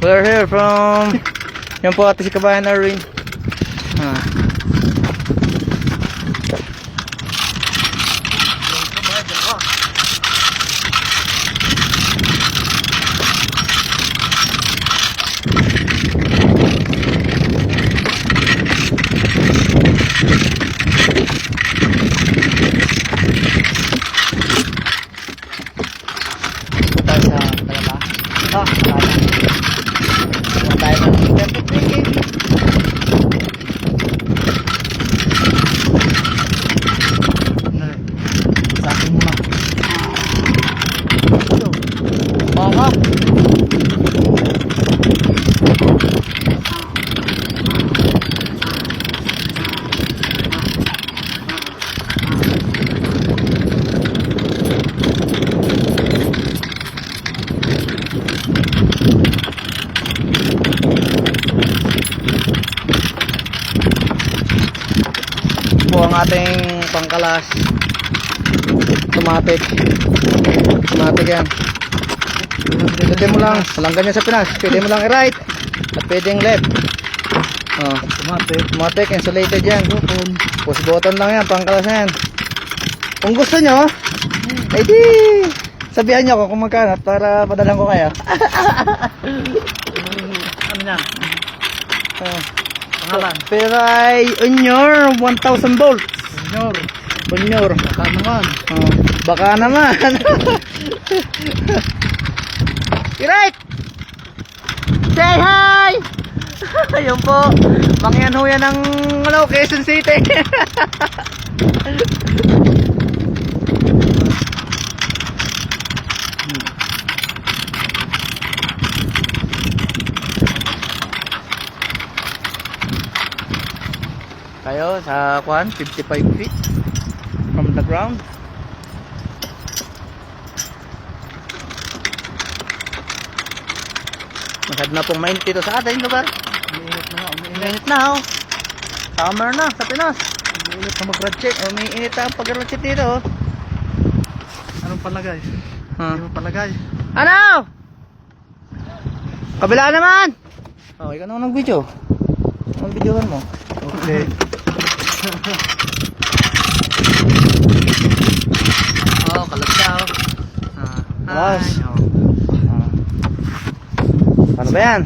We're here from... Yan po ate si Kabayan Arwin. Po ang ating pangkalas. Automatic yan. Pwede mo lang, walang ganyan sa Pinas. Pwede mo lang i-right at pwedeng left. Automatic, insulated yan. Push button lang yan, pangkalas na yan. Kung gusto nyo, ay di sabihan nyo ako kung magkano para padalan ko kayo. Ano na? Pangalan? Peray Unyor 1000 volts. Unyor. Baka naman. Baka naman. Right. Say hi. Ayun po. Mangyan ho yan ng Quezon City. Kayo sa 55 feet from the ground. Masyad na pong mainit dito sa ating lugar. Umiinit na oh. Summer na sa Pinas. Umiinit na mag-ratchet. Umiinit na ang pag-ratchet dito oh. Anong palagay? Anong palagay? Ano? Kabila naman. Oh, ikaw naman nag-video. Anong videohan mo? Okay. Oh, kalat siya oh. Boss. Ano ba yan?